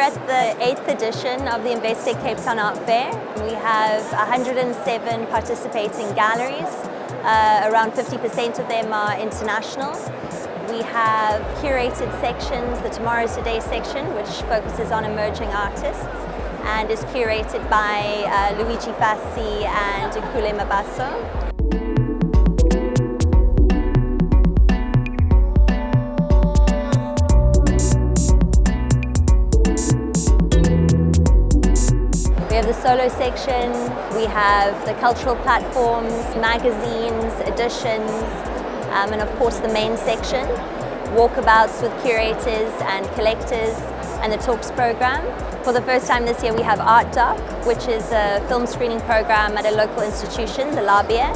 at the 8th edition of the Investec Cape Town Art Fair. We have 107 participating galleries. Around 50% of them are international. We have curated sections, the Tomorrow's Today section, which focuses on emerging artists and is curated by Luigi Fassi and Kule Mabaso. We have the solo section, we have the cultural platforms, magazines, editions, and of course the main section, walkabouts with curators and collectors, and the talks program. For the first time this year we have Art Doc, which is a film screening program at a local institution, the Labia.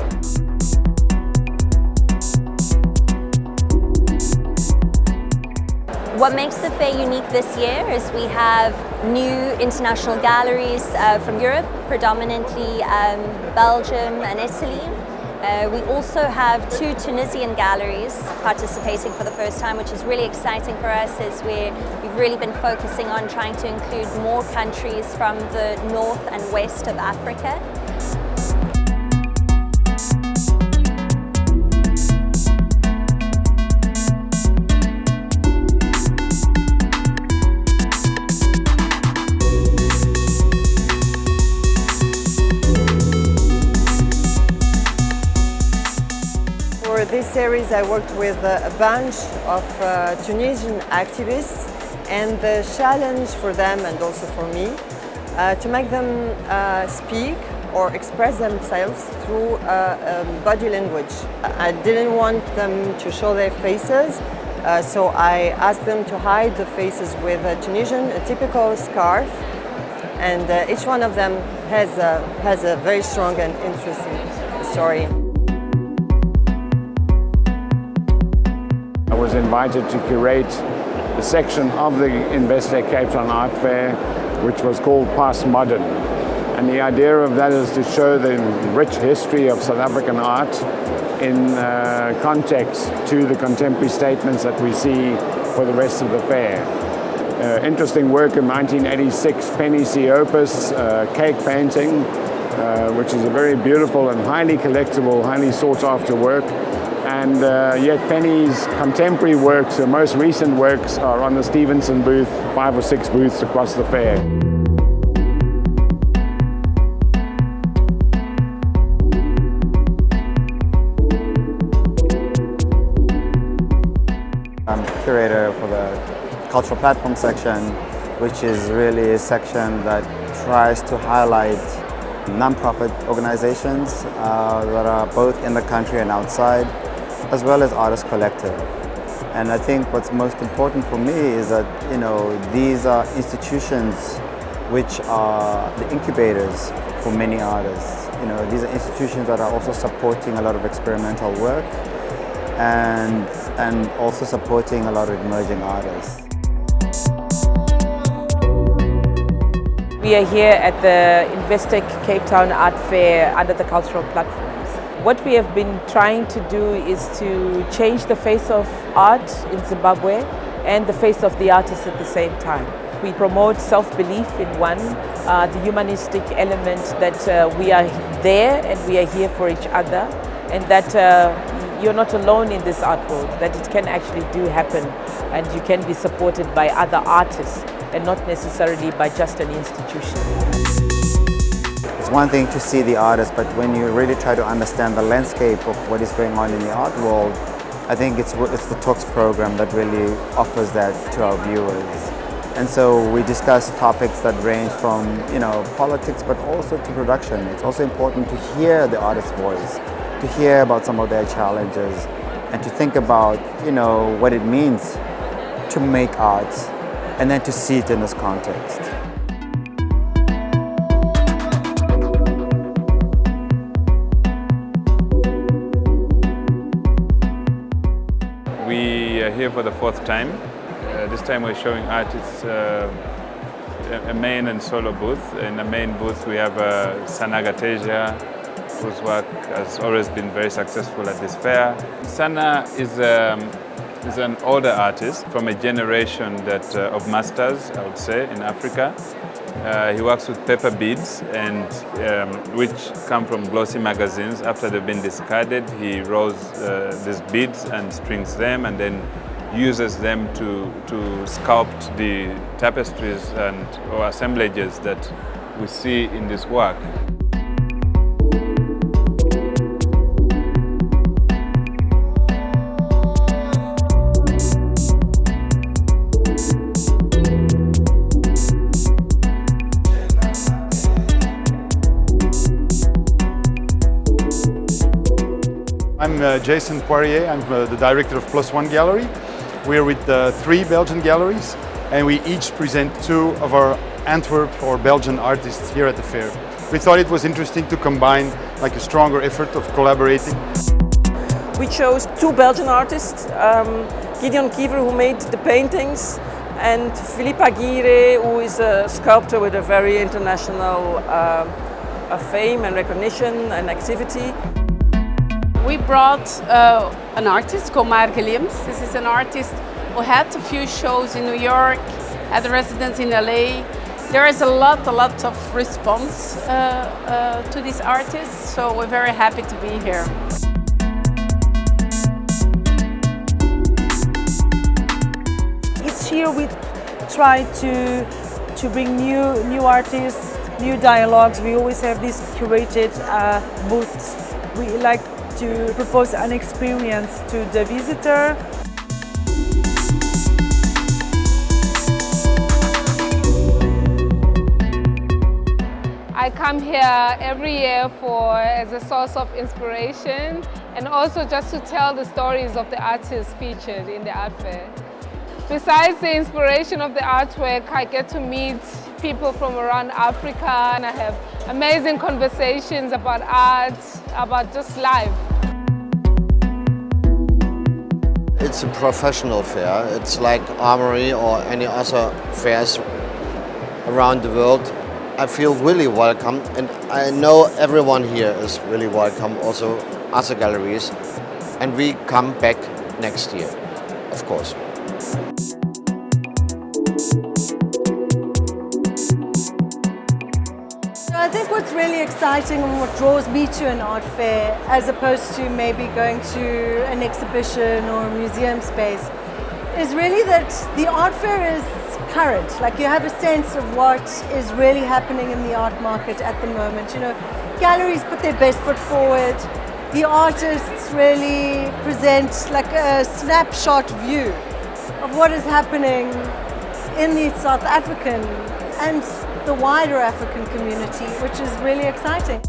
What makes the fair unique this year is we have new international galleries from Europe, predominantly Belgium and Italy. We also have 2 Tunisian galleries participating for the first time, which is really exciting for us as we've really been focusing on trying to include more countries from the north and west of Africa. For this series I worked with a bunch of Tunisian activists, and the challenge for them and also for me to make them speak or express themselves through body language. I didn't want them to show their faces, so I asked them to hide the faces with a typical scarf, and each one of them has a very strong and interesting story. I was invited to curate a section of the Investec Cape Town Art Fair, which was called Past Modern. And the idea of that is to show the rich history of South African art in context to the contemporary statements that we see for the rest of the fair. Interesting work in 1986, Penny Siopis, cake painting, which is a very beautiful and highly collectible, highly sought after work. And yet Penny's contemporary works, her most recent works, are on the Stevenson booth, 5 or 6 booths across the fair. I'm curator for the cultural platform section, which is really a section that tries to highlight non-profit organizations that are both in the country and outside, as well as artist collective. And I think what's most important for me is that, these are institutions which are the incubators for many artists. These are institutions that are also supporting a lot of experimental work and also supporting a lot of emerging artists. We are here at the Investec Cape Town Art Fair under the cultural platforms. What we have been trying to do is to change the face of art in Zimbabwe and the face of the artist at the same time. We promote self-belief in one, the humanistic element that we are there and we are here for each other, and that you're not alone in this art world, that it can actually do happen and you can be supported by other artists and not necessarily by just an institution. It's one thing to see the artist, but when you really try to understand the landscape of what is going on in the art world, I think it's the Talks program that really offers that to our viewers. And so we discuss topics that range from, politics, but also to production. It's also important to hear the artist's voice, to hear about some of their challenges, and to think about, what it means to make art, and then to see it in this context. We are here for the 4th time. This time we're showing artists a main and solo booth. In the main booth we have Sana Gateja, whose work has always been very successful at this fair. Sana is He's an older artist from a generation of masters, I would say, in Africa. He works with paper beads, and which come from glossy magazines. After they've been discarded, he rolls these beads and strings them, and then uses them to sculpt the tapestries or assemblages that we see in this work. I'm Jason Poirier. I'm the director of Plus One Gallery. We're with 3 Belgian galleries, and we each present 2 of our Antwerp or Belgian artists here at the fair. We thought it was interesting to combine like a stronger effort of collaborating. We chose 2 Belgian artists, Gideon Kiever, who made the paintings, and Philippe Aguirre, who is a sculptor with a very international fame and recognition and activity. We brought an artist called Mark Williams. This is an artist who had a few shows in New York, had a residence in LA. There is a lot of response to this artist, so we're very happy to be here. Each year we try to bring new artists, new dialogues. We always have these curated booths. We like to propose an experience to the visitor. I come here every year as a source of inspiration and also just to tell the stories of the artists featured in the art fair. Besides the inspiration of the artwork, I get to meet people from around Africa, and I have amazing conversations about art, about just life. It's a professional fair. It's like Armory or any other fairs around the world. I feel really welcome, and I know everyone here is really welcome, also other galleries, and we come back next year, of course. I think what's really exciting and what draws me to an art fair, as opposed to maybe going to an exhibition or a museum space, is really that the art fair is current. Like, you have a sense of what is really happening in the art market at the moment. You know, galleries put their best foot forward. The artists really present like a snapshot view of what is happening in the South African and the wider African community, which is really exciting.